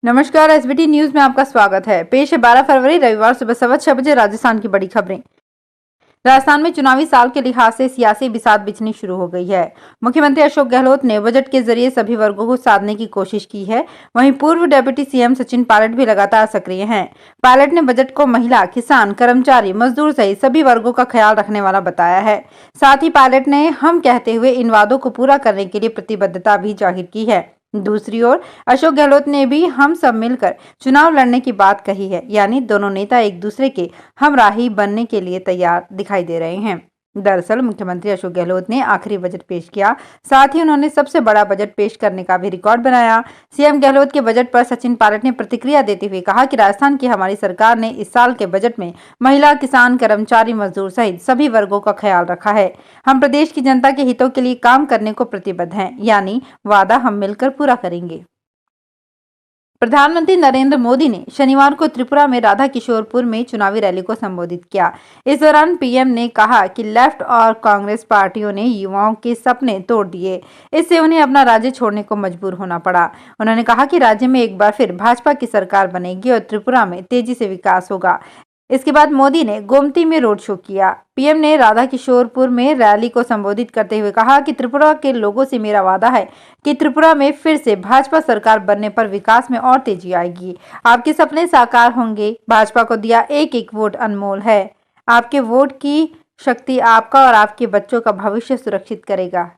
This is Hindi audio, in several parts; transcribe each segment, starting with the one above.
नमस्कार, एसबीटी न्यूज में आपका स्वागत है। पेश है 12 फरवरी रविवार सुबह 6:15 राजस्थान की बड़ी खबरें। राजस्थान में चुनावी साल के लिहाज से सियासी बिसात बिछनी शुरू हो गई है। मुख्यमंत्री अशोक गहलोत ने बजट के जरिए सभी वर्गों को साधने की कोशिश की है। वहीं पूर्व डिप्टी सीएम सचिन पायलट भी लगातार सक्रिय हैं। पायलट ने बजट को महिला, किसान, कर्मचारी, मजदूर सहित सभी वर्गों का ख्याल रखने वाला बताया है। साथ ही पायलट ने हम कहते हुए इन वादों को पूरा करने के लिए प्रतिबद्धता भी जाहिर की है। दूसरी ओर अशोक गहलोत ने भी हम सब मिलकर चुनाव लड़ने की बात कही है, यानी दोनों नेता एक दूसरे के हमराही बनने के लिए तैयार दिखाई दे रहे हैं। दरअसल मुख्यमंत्री अशोक गहलोत ने आखिरी बजट पेश किया, साथ ही उन्होंने सबसे बड़ा बजट पेश करने का भी रिकॉर्ड बनाया। सीएम गहलोत के बजट पर सचिन पायलट ने प्रतिक्रिया देते हुए कहा कि राजस्थान की हमारी सरकार ने इस साल के बजट में महिला, किसान, कर्मचारी, मजदूर सहित सभी वर्गों का ख्याल रखा है। हम प्रदेश की जनता के हितों के लिए काम करने को प्रतिबद्ध हैं, यानी वादा हम मिलकर पूरा करेंगे। प्रधानमंत्री नरेंद्र मोदी ने शनिवार को त्रिपुरा में राधा किशोरपुर में चुनावी रैली को संबोधित किया। इस दौरान पीएम ने कहा कि लेफ्ट और कांग्रेस पार्टियों ने युवाओं के सपने तोड़ दिए, इससे उन्हें अपना राज्य छोड़ने को मजबूर होना पड़ा। उन्होंने कहा कि राज्य में एक बार फिर भाजपा की सरकार बनेगी और त्रिपुरा में तेजी से विकास होगा। इसके बाद मोदी ने गोमती में रोड शो किया। पीएम ने राधा किशोरपुर में रैली को संबोधित करते हुए कहा कि त्रिपुरा के लोगों से मेरा वादा है कि त्रिपुरा में फिर से भाजपा सरकार बनने पर विकास में और तेजी आएगी। आपके सपने साकार होंगे। भाजपा को दिया एक एक वोट अनमोल है। आपके वोट की शक्ति आपका और आपके बच्चों का भविष्य सुरक्षित करेगा।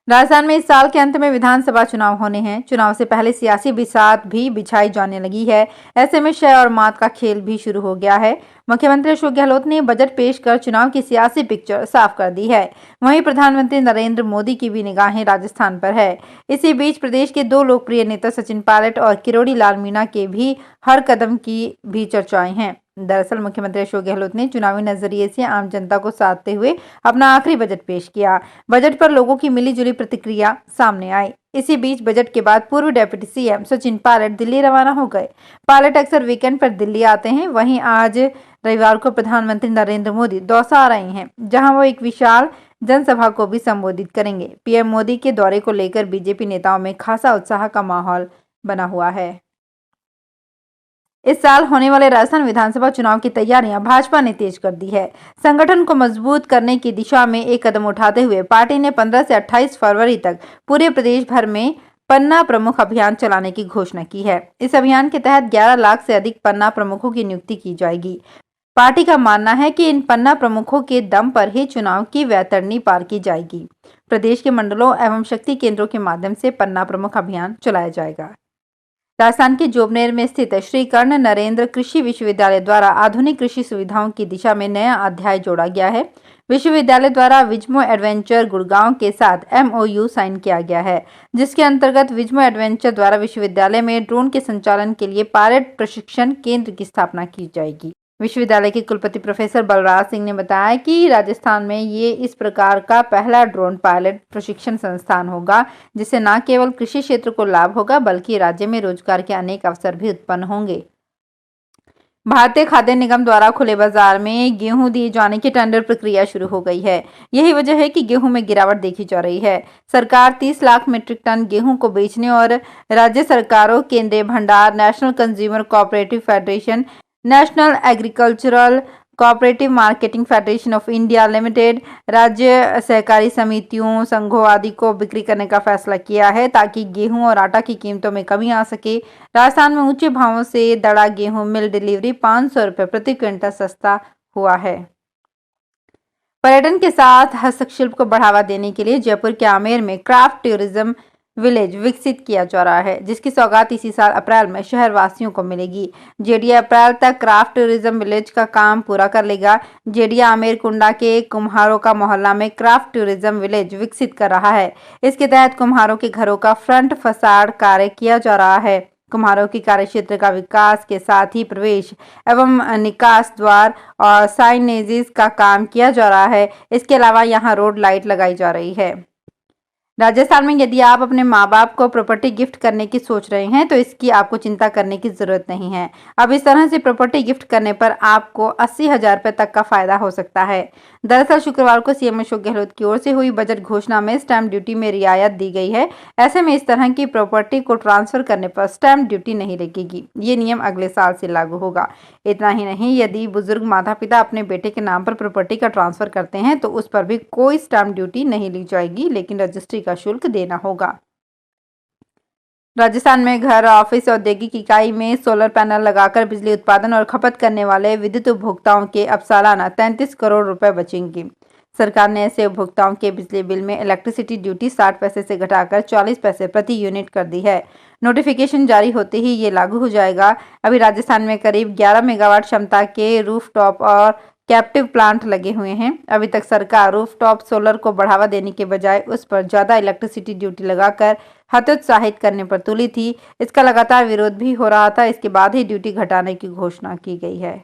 राजस्थान में इस साल के अंत में विधानसभा चुनाव होने हैं। चुनाव से पहले सियासी बिसात भी बिछाई जाने लगी है। ऐसे में शय और मात का खेल भी शुरू हो गया है। मुख्यमंत्री अशोक गहलोत ने बजट पेश कर चुनाव की सियासी पिक्चर साफ कर दी है। वहीं प्रधानमंत्री नरेंद्र मोदी की भी निगाहें राजस्थान पर है। इसी बीच प्रदेश के दो लोकप्रिय नेता सचिन पायलट और किरोड़ी लाल मीणा के भी हर कदम की भी चर्चाएं हैं। दरअसल मुख्यमंत्री अशोक गहलोत ने चुनावी नजरिए से आम जनता को साधते हुए अपना आखिरी बजट पेश किया। बजट पर लोगों की मिलीजुली प्रतिक्रिया सामने आई। इसी बीच बजट के बाद पूर्व डिप्टी सीएम सचिन पायलट दिल्ली रवाना हो गए। पायलट अक्सर वीकेंड पर दिल्ली आते हैं। वहीं आज रविवार को प्रधानमंत्री नरेंद्र मोदी दौसा आ रहे हैं, जहां वो एक विशाल जनसभा को भी संबोधित करेंगे। पीएम मोदी के दौरे को लेकर बीजेपी नेताओं में खासा उत्साह का माहौल बना हुआ है। इस साल होने वाले राजस्थान विधानसभा चुनाव की तैयारियां भाजपा ने तेज कर दी है। संगठन को मजबूत करने की दिशा में एक कदम उठाते हुए पार्टी ने 15 से 28 फरवरी तक पूरे प्रदेश भर में पन्ना प्रमुख अभियान चलाने की घोषणा की है। इस अभियान के तहत 11 लाख से अधिक पन्ना प्रमुखों की नियुक्ति की जाएगी। पार्टी का मानना है कि इन पन्ना प्रमुखों के दम पर ही चुनाव की वैतरणी पार की जाएगी। प्रदेश के मंडलों एवं शक्ति केंद्रों के माध्यम से पन्ना प्रमुख अभियान चलाया जाएगा। राजस्थान के जोबनेर में स्थित श्री कर्ण नरेंद्र कृषि विश्वविद्यालय द्वारा आधुनिक कृषि सुविधाओं की दिशा में नया अध्याय जोड़ा गया है। विश्वविद्यालय द्वारा विजमो एडवेंचर गुड़गांव के साथ एमओयू साइन किया गया है, जिसके अंतर्गत विजमो एडवेंचर द्वारा विश्वविद्यालय में ड्रोन के संचालन के लिए पायलट प्रशिक्षण केंद्र की स्थापना की जाएगी। विश्वविद्यालय के कुलपति प्रोफेसर बलराज सिंह ने बताया कि राजस्थान में ये इस प्रकार का पहला ड्रोन पायलट प्रशिक्षण संस्थान होगा, जिससे न केवल कृषि क्षेत्र को लाभ होगा बल्कि राज्य में रोजगार के अनेक अवसर भी उत्पन्न होंगे। भारतीय खाद्य निगम द्वारा खुले बाजार में गेहूं दिए जाने की टेंडर प्रक्रिया शुरू हो गई है। यही वजह है कि गेहूं में गिरावट देखी जा रही है। सरकार 30 लाख मीट्रिक टन गेहूं को बेचने और राज्य सरकारों, केंद्रीय भंडार, national consumer cooperative federation, national agricultural cooperative marketing federation of India limited, राज्य सहकारी समितियों, संघों आदि को बिक्री करने का फैसला किया है, ताकि गेहूं और आटा की कीमतों में कमी आ सके। राजस्थान में ऊंचे भावों से दड़ा गेहूं मिल डिलीवरी 500 रुपए प्रति क्विंटल सस्ता हुआ है। पर्यटन के साथ हस्तशिल्प को बढ़ावा देने के लिए जयपुर के आमेर में क्राफ्ट टूरिज्म विलेज विकसित किया जा रहा है, जिसकी सौगात इसी साल अप्रैल में शहर वासियों को मिलेगी। जेडीए अप्रैल तक क्राफ्ट टूरिज्म विलेज का काम पूरा कर लेगा। जेडीए आमेर कुंडा के कुम्हारों का मोहल्ला में क्राफ्ट टूरिज्म विलेज विकसित कर रहा है। इसके तहत कुम्हारों के घरों का फ्रंट फसाड कार्य किया जा रहा है। कुम्हारों की कार्य क्षेत्र का विकास के साथ ही प्रवेश एवं निकास द्वार और साइनेजेस का काम किया जा रहा है। इसके अलावा यहाँ रोड लाइट लगाई जा रही है। राजस्थान में यदि आप अपने माँ बाप को प्रॉपर्टी गिफ्ट करने की सोच रहे हैं तो इसकी आपको चिंता करने की जरूरत नहीं है। अब इस तरह से प्रॉपर्टी गिफ्ट करने पर आपको 80,000 रुपए तक का फायदा हो सकता है। दरअसल शुक्रवार को सीएम अशोक गहलोत की ओर से हुई बजट घोषणा में स्टैंप ड्यूटी में रियायत दी गई है। ऐसे में इस तरह की प्रॉपर्टी को ट्रांसफर करने पर स्टैंप ड्यूटी नहीं लगेगी। ये नियम अगले साल से लागू होगा। इतना ही नहीं, यदि बुजुर्ग माता पिता अपने बेटे के नाम पर प्रॉपर्टी का ट्रांसफर करते हैं तो उस पर भी कोई स्टैंप ड्यूटी नहीं ली जाएगी, लेकिन रजिस्ट्री का शुल्क देना होगा। राजस्थान में घर, ऑफिस, औद्योगिक इकाई में सोलर पैनल लगाकर बिजली उत्पादन और खपत करने वाले विद्युत उपभोक्ताओं के अब सालाना 33 करोड़ रुपए बचेंगे। सरकार ने ऐसे उपभोक्ताओं के बिजली बिल में इलेक्ट्रिसिटी ड्यूटी 60 पैसे से घटाकर 40 पैसे प्रति यूनिट कर दी है। नोटिफिकेशन जारी होते ही ये लागू हो जाएगा। अभी राजस्थान में करीब 11 मेगावाट क्षमता के रूफटॉप और कैप्टिव प्लांट लगे हुए हैं। अभी तक सरकार रूफटॉप सोलर को बढ़ावा देने के बजाय उस पर ज्यादा इलेक्ट्रिसिटी ड्यूटी लगाकर हतोत्साहित करने पर तुली थी। इसका लगातार विरोध भी हो रहा था। इसके बाद ही ड्यूटी घटाने की घोषणा की गई है।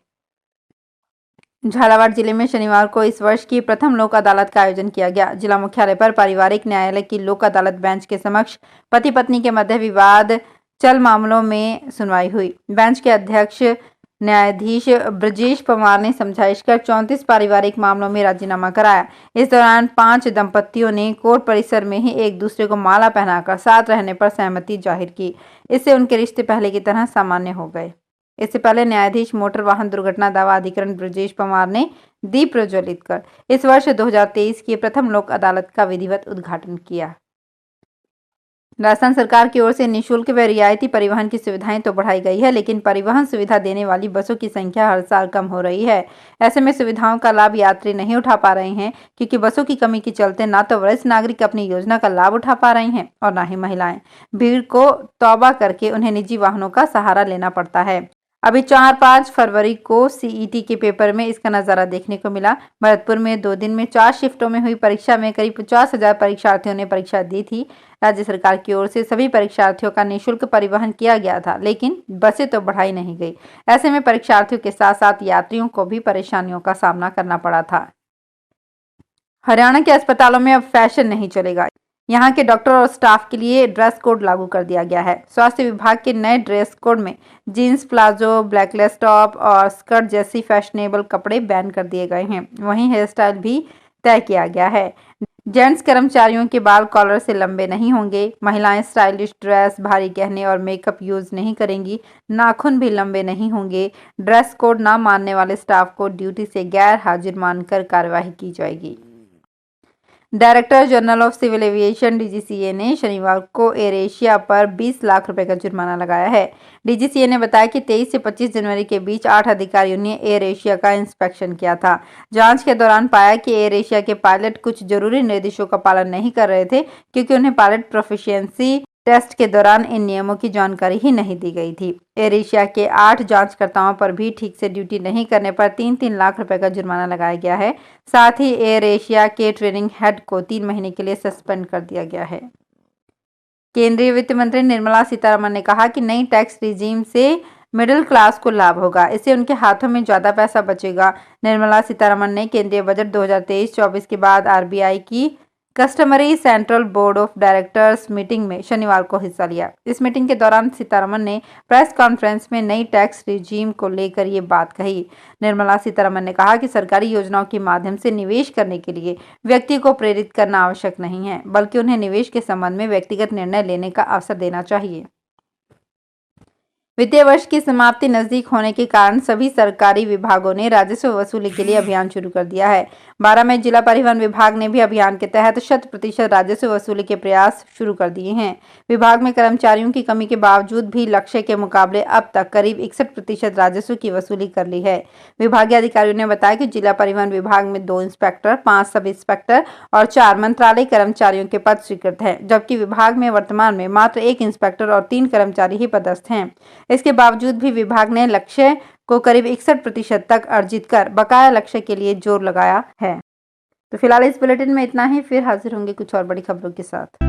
झालावाड़ जिले में शनिवार को इस वर्ष की प्रथम लोक अदालत का आयोजन किया गया। जिला मुख्यालय पर पारिवारिक न्यायालय की लोक अदालत बेंच के समक्ष पति पत्नी के मध्य विवाद चल मामलों में सुनवाई हुई। बेंच के अध्यक्ष न्यायाधीश ब्रजेश पवार ने समझाइश कर 34 पारिवारिक मामलों में राजीनामा कराया। इस दौरान 5 दंपतियों ने कोर्ट परिसर में ही एक दूसरे को माला पहनाकर साथ रहने पर सहमति जाहिर की। इससे उनके रिश्ते पहले की तरह सामान्य हो गए। इससे पहले न्यायाधीश मोटर वाहन दुर्घटना दावा अधिकरण ब्रजेश पवार ने दीप प्रज्वलित कर इस वर्ष 2023 की प्रथम लोक अदालत का विधिवत उद्घाटन किया। राजस्थान सरकार की ओर से निःशुल्क व रियायती परिवहन की सुविधाएं तो बढ़ाई गई है, लेकिन परिवहन सुविधा देने वाली बसों की संख्या हर साल कम हो रही है। ऐसे में सुविधाओं का लाभ यात्री नहीं उठा पा रहे हैं, क्योंकि बसों की कमी के चलते ना तो वरिष्ठ नागरिक अपनी योजना का लाभ उठा पा रहे हैं और ना ही महिलाएं। भीड़ को तौबा करके उन्हें निजी वाहनों का सहारा लेना पड़ता है। अभी 4-5 फरवरी को सीईटी के पेपर में इसका नजारा देखने को मिला। भरतपुर में 2 दिन में 4 शिफ्टों में हुई परीक्षा में करीब 50,000 परीक्षार्थियों ने परीक्षा दी थी। राज्य सरकार की ओर से सभी परीक्षार्थियों का निःशुल्क परिवहन किया गया था, लेकिन बसें तो बढ़ाई नहीं गई। ऐसे में परीक्षार्थियों के साथ साथ यात्रियों को भी परेशानियों का सामना करना पड़ा था। हरियाणा के अस्पतालों में अब फैशन नहीं चलेगा। यहाँ के डॉक्टर और स्टाफ के लिए ड्रेस कोड लागू कर दिया गया है। स्वास्थ्य विभाग के नए ड्रेस कोड में जीन्स, प्लाजो, ब्लैकलेस टॉप और स्कर्ट जैसी फैशनेबल कपड़े बैन कर दिए गए हैं। वहीं हेयर स्टाइल भी तय किया गया है। जेंट्स कर्मचारियों के बाल कॉलर से लंबे नहीं होंगे। महिलाएं स्टाइलिश ड्रेस, भारी गहने और मेकअप यूज नहीं करेंगी। नाखून भी लंबे नहीं होंगे। ड्रेस कोड ना मानने वाले स्टाफ को ड्यूटी से गैर हाजिर मानकर कार्यवाही की जाएगी। Director general of civil aviation DGCA ने शनिवार को एयर एशिया पर 20 लाख रुपए का जुर्माना लगाया है। डीजीसीए ने बताया कि 23 से 25 जनवरी के बीच 8 अधिकारियों ने एयर एशिया का इंस्पेक्शन किया था। जांच के दौरान पाया कि एयर एशिया के पायलट कुछ जरूरी निर्देशों का पालन नहीं कर रहे थे, क्योंकि उन्हें पायलट प्रोफिशिएंसी टेस्ट के दौरान इन नियमों की जानकारी ही नहीं दी गई थी। एयर एशिया के 8 जांचकर्ताओं पर भी ठीक से ड्यूटी नहीं करने पर 3-3 लाख रुपए का जुर्माना लगाया गया है। साथ ही एयर एशिया के ट्रेनिंग हेड को 3 महीने के लिए सस्पेंड कर दिया गया है। केंद्रीय वित्त मंत्री निर्मला सीतारमण ने कहा कि नई टैक्स रिजीम से मिडिल क्लास को लाभ होगा। इससे उनके हाथों में ज्यादा पैसा बचेगा। निर्मला सीतारमण ने केंद्रीय बजट 2023-24 के बाद आरबीआई की customary central board of directors meeting में शनिवार को हिस्सा लिया। इस मीटिंग के दौरान सीतारमण ने प्रेस कॉन्फ्रेंस में नई टैक्स रिजीम को लेकर ये बात कही। निर्मला सीतारमण ने कहा कि सरकारी योजनाओं के माध्यम से निवेश करने के लिए व्यक्ति को प्रेरित करना आवश्यक नहीं है, बल्कि उन्हें निवेश के संबंध में व्यक्तिगत निर्णय लेने का अवसर देना चाहिए। वित्तीय वर्ष की समाप्ति नजदीक होने के कारण सभी सरकारी विभागों ने राजस्व वसूली के लिए अभियान शुरू कर दिया है। 12 में जिला परिवहन विभाग ने भी अभियान के तहत 100% राजस्व वसूली के प्रयास शुरू कर दिए हैं। विभाग में कर्मचारियों की कमी के बावजूद भी लक्ष्य के मुकाबले अब तक करीब 61% राजस्व की वसूली कर ली है। विभागीय अधिकारियों ने बताया कि जिला परिवहन विभाग में 2 इंस्पेक्टर, 5 सब इंस्पेक्टर और 4 मंत्रालय कर्मचारियों के पद स्वीकृत हैं, जबकि विभाग में वर्तमान में मात्र 1 इंस्पेक्टर और 3 कर्मचारी ही पदस्थ हैं। इसके बावजूद भी विभाग ने लक्ष्य को करीब 61% तक अर्जित कर बकाया लक्ष्य के लिए जोर लगाया है। तो फिलहाल इस बुलेटिन में इतना ही। फिर हाजिर होंगे कुछ और बड़ी खबरों के साथ।